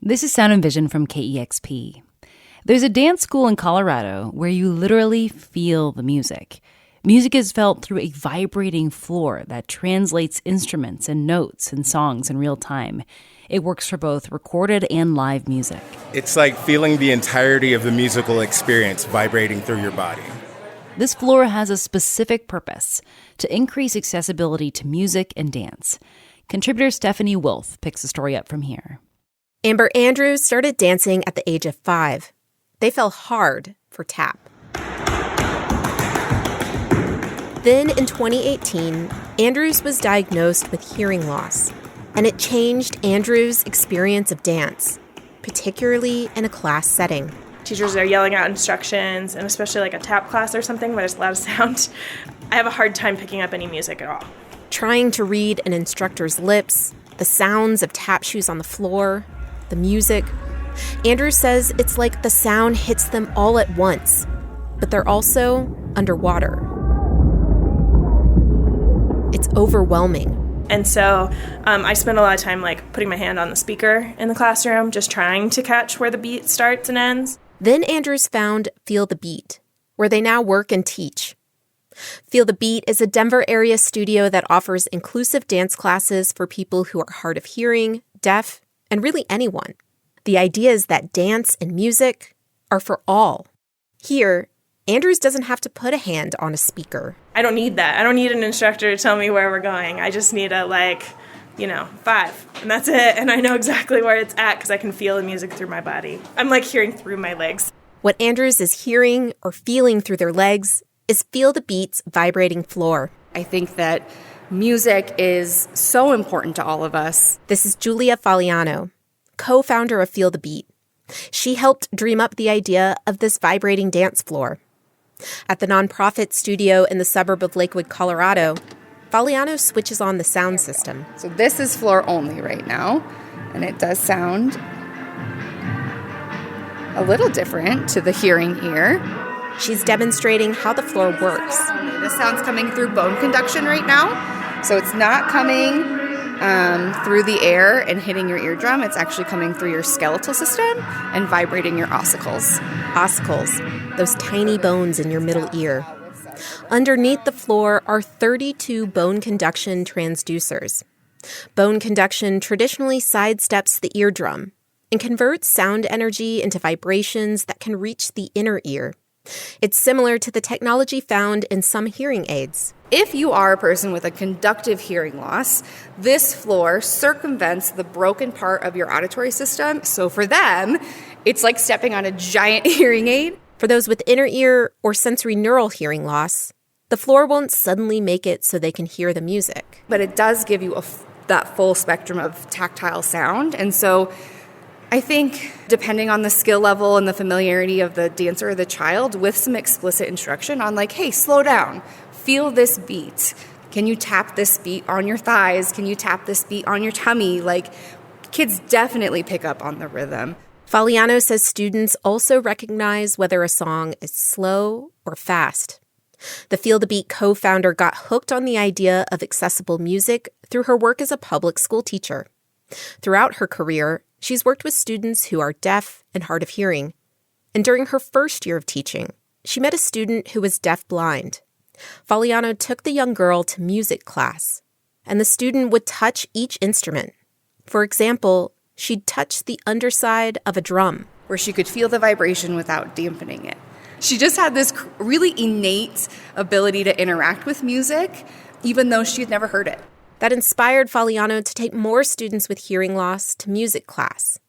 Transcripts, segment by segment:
This is Sound and Vision from KEXP. There's a dance school in Colorado where you literally feel the music. Music is felt through a vibrating floor that translates instruments and notes and songs in real time. It works for both recorded and live music. It's like feeling the entirety of the musical experience vibrating through your body. This floor has a specific purpose: to increase accessibility to music and dance. Contributor Stephanie Wolf picks the story up from here. Amber Andrews started dancing at the age of 5. They fell hard for tap. Then in 2018, Andrews was diagnosed with hearing loss, and it changed Andrews' experience of dance, particularly in a class setting. Teachers are yelling out instructions, and especially like a tap class or something where there's a lot of sound. I have a hard time picking up any music at all. Trying to read an instructor's lips, the sounds of tap shoes on the floor, the music. Andrews says it's like the sound hits them all at once, but they're also underwater. It's overwhelming. And so I spend a lot of time like putting my hand on the speaker in the classroom, just trying to catch where the beat starts and ends. Then Andrews found Feel the Beat, where they now work and teach. Feel the Beat is a Denver area studio that offers inclusive dance classes for people who are hard of hearing, deaf, and really anyone. The idea is that dance and music are for all. Here, Andrews doesn't have to put a hand on a speaker. I don't need that. I don't need an instructor to tell me where we're going. I just need a 5, and that's it. And I know exactly where it's at because I can feel the music through my body. I'm like hearing through my legs. What Andrews is hearing or feeling through their legs is Feel the Beat's vibrating floor. I think that music is so important to all of us. This is Julia Faliano, co-founder of Feel the Beat. She helped dream up the idea of this vibrating dance floor. At the nonprofit studio in the suburb of Lakewood, Colorado, Faliano switches on the sound system. So this is floor only right now, and it does sound a little different to the hearing ear. She's demonstrating how the floor works. The sound's coming through bone conduction right now. So it's not coming through the air and hitting your eardrum. It's actually coming through your skeletal system and vibrating your ossicles. Ossicles, those tiny bones in your middle ear. Underneath the floor are 32 bone conduction transducers. Bone conduction traditionally sidesteps the eardrum and converts sound energy into vibrations that can reach the inner ear. It's similar to the technology found in some hearing aids. If you are a person with a conductive hearing loss, this floor circumvents the broken part of your auditory system. So for them, it's like stepping on a giant hearing aid. For those with inner ear or sensory neural hearing loss, the floor won't suddenly make it so they can hear the music. But it does give you that full spectrum of tactile sound. And so I think depending on the skill level and the familiarity of the dancer or the child, with some explicit instruction on hey, slow down, feel this beat. Can you tap this beat on your thighs? Can you tap this beat on your tummy? Kids definitely pick up on the rhythm. Faliano says students also recognize whether a song is slow or fast. The Feel the Beat co-founder got hooked on the idea of accessible music through her work as a public school teacher. Throughout her career, she's worked with students who are deaf and hard of hearing. And during her first year of teaching, she met a student who was deaf-blind. Faliano took the young girl to music class, and the student would touch each instrument. For example, she'd touch the underside of a drum, where she could feel the vibration without dampening it. She just had this really innate ability to interact with music, even though she had never heard it. That inspired Faliano to take more students with hearing loss to music class.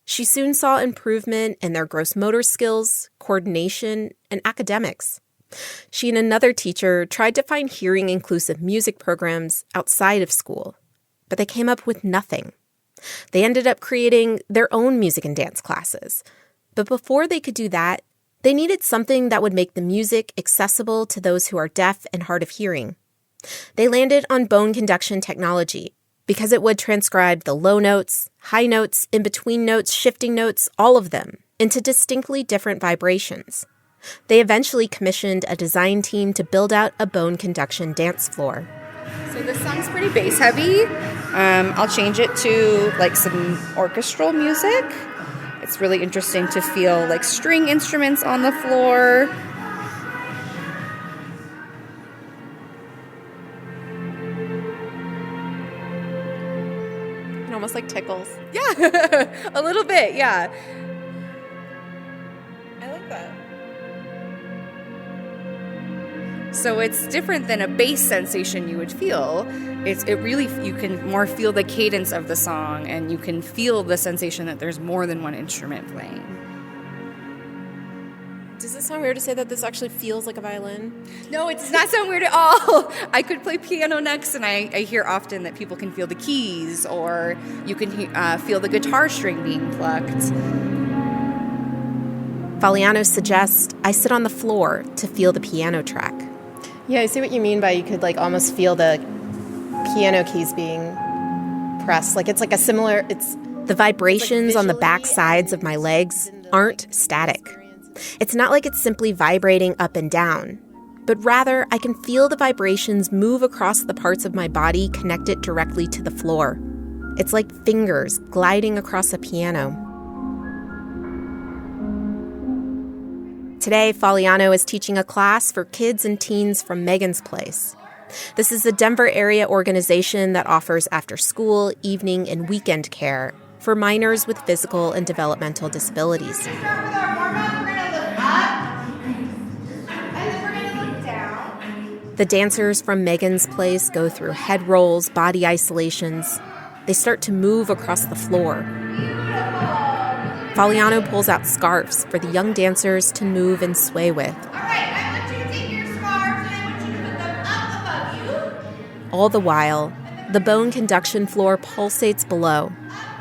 She soon saw improvement in their gross motor skills, coordination, and academics. She and another teacher tried to find hearing-inclusive music programs outside of school, but they came up with nothing. They ended up creating their own music and dance classes. But before they could do that, they needed something that would make the music accessible to those who are deaf and hard of hearing. They landed on bone conduction technology because it would transcribe the low notes, high notes, in-between notes, shifting notes, all of them, into distinctly different vibrations. They eventually commissioned a design team to build out a bone conduction dance floor. So this song's pretty bass heavy, I'll change it to like some orchestral music. It's really interesting to feel like string instruments on the floor. It almost like tickles. Yeah, a little bit, yeah. I like that. So it's different than a bass sensation you would feel. You can more feel the cadence of the song, and you can feel the sensation that there's more than one instrument playing. Does it sound weird to say that this actually feels like a violin? No, it does not sound weird at all. I could play piano next, and I hear often that people can feel the keys, or you can feel the guitar string being plucked. Faliano suggests I sit on the floor to feel the piano track. Yeah, I see what you mean by you could like almost feel the piano keys being pressed. Like it's like a similar, it's the vibrations on the back sides of my legs aren't static. It's not like it's simply vibrating up and down, but rather I can feel the vibrations move across the parts of my body connected directly to the floor. It's like fingers gliding across a piano. Today, Faliano is teaching a class for kids and teens from Megan's Place. This is a Denver area organization that offers after-school, evening, and weekend care for minors with physical and developmental disabilities. The dancers from Megan's Place go through head rolls, body isolations. They start to move across the floor. Faliano pulls out scarves for the young dancers to move and sway with. All right, I want you to take your scarves and I want you to put them up above you. All the while, the bone conduction floor pulsates below,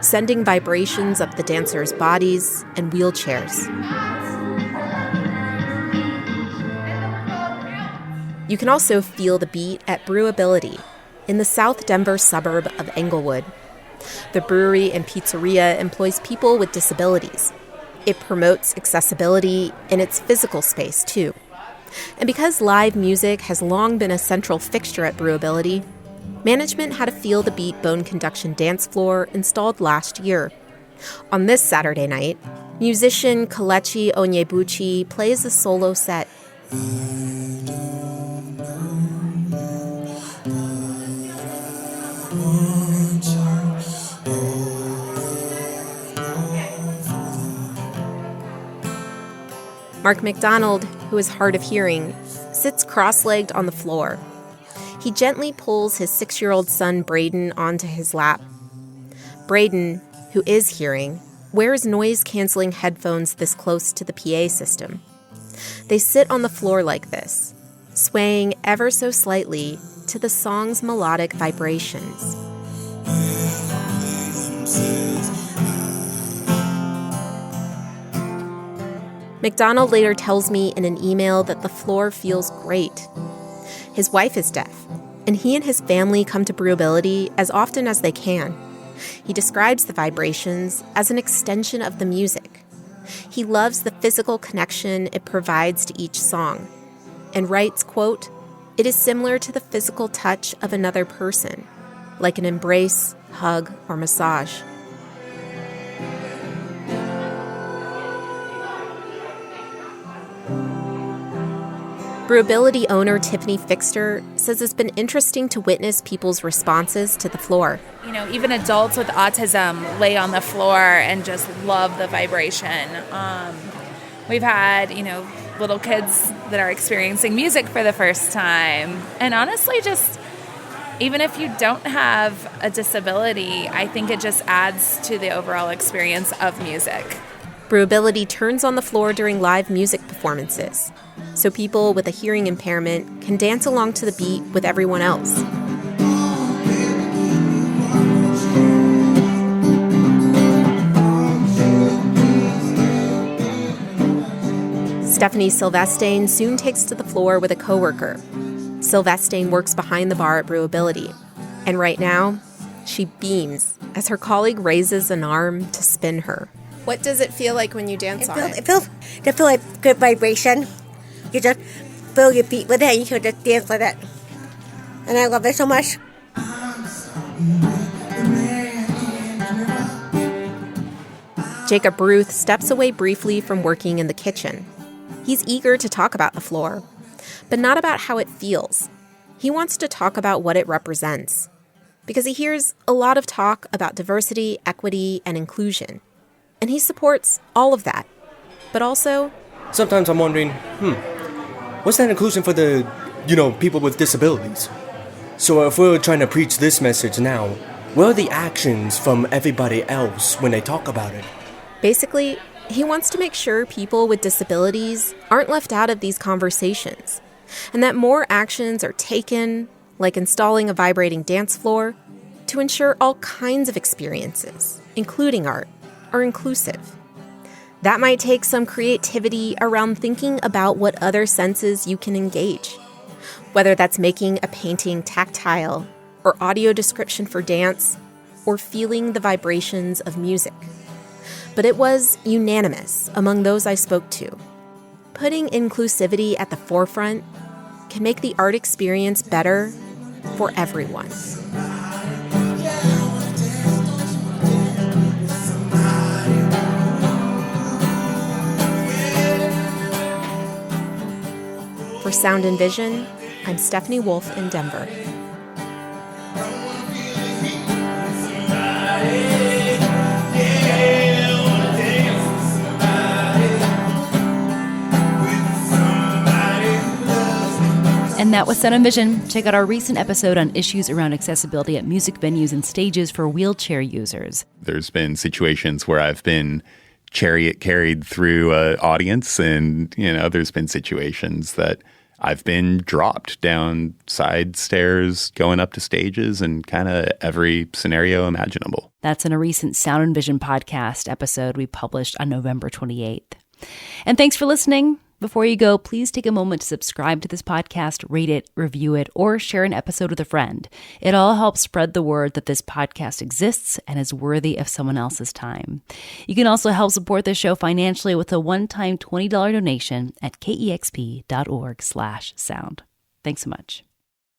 sending vibrations up the dancers' bodies and wheelchairs. You can also feel the beat at Brewability in the South Denver suburb of Englewood. The brewery and pizzeria employs people with disabilities. It promotes accessibility in its physical space, too. And because live music has long been a central fixture at Brewability, management had a Feel the Beat bone conduction dance floor installed last year. On this Saturday night, musician Kelechi Onyebuchi plays a solo set. Mark McDonald, who is hard of hearing, sits cross-legged on the floor. He gently pulls his 6-year-old son Braden onto his lap. Braden, who is hearing, wears noise-canceling headphones this close to the PA system. They sit on the floor like this, swaying ever so slightly to the song's melodic vibrations. McDonald later tells me in an email that the floor feels great. His wife is deaf, and he and his family come to Brewability as often as they can. He describes the vibrations as an extension of the music. He loves the physical connection it provides to each song, and writes, quote, "It is similar to the physical touch of another person, like an embrace, hug, or massage." Brewability owner Tiffany Fixter says it's been interesting to witness people's responses to the floor. You know, even adults with autism lay on the floor and just love the vibration. We've had, little kids that are experiencing music for the first time. And honestly, just even if you don't have a disability, I think it just adds to the overall experience of music. Brewability turns on the floor during live music performances, so people with a hearing impairment can dance along to the beat with everyone else. Stephanie Sylvestine soon takes to the floor with a coworker. Sylvestine works behind the bar at Brewability, and right now, she beams as her colleague raises an arm to spin her. What does it feel like when you dance on it? It feels like good vibration. You just feel your feet with it, and you can just dance with it. And I love it so much. Jacob Ruth steps away briefly from working in the kitchen. He's eager to talk about the floor, but not about how it feels. He wants to talk about what it represents, because he hears a lot of talk about diversity, equity, and inclusion. And he supports all of that. But also, sometimes I'm wondering, what's that inclusion for the, people with disabilities? So if we're trying to preach this message now, what are the actions from everybody else when they talk about it? Basically, he wants to make sure people with disabilities aren't left out of these conversations, and that more actions are taken, like installing a vibrating dance floor, to ensure all kinds of experiences, including art, are inclusive. That might take some creativity around thinking about what other senses you can engage, whether that's making a painting tactile, or audio description for dance, or feeling the vibrations of music. But it was unanimous among those I spoke to. Putting inclusivity at the forefront can make the art experience better for everyone. For Sound and Vision, I'm Stephanie Wolf in Denver. And that was Sound and Vision. Check out our recent episode on issues around accessibility at music venues and stages for wheelchair users. There's been situations where I've been chariot carried through an audience, and, there's been situations that I've been dropped down side stairs going up to stages and kind of every scenario imaginable. That's in a recent Sound and Vision podcast episode we published on November 28th. And thanks for listening. Before you go, please take a moment to subscribe to this podcast, rate it, review it, or share an episode with a friend. It all helps spread the word that this podcast exists and is worthy of someone else's time. You can also help support this show financially with a one-time $20 donation at kexp.org/sound. Thanks so much.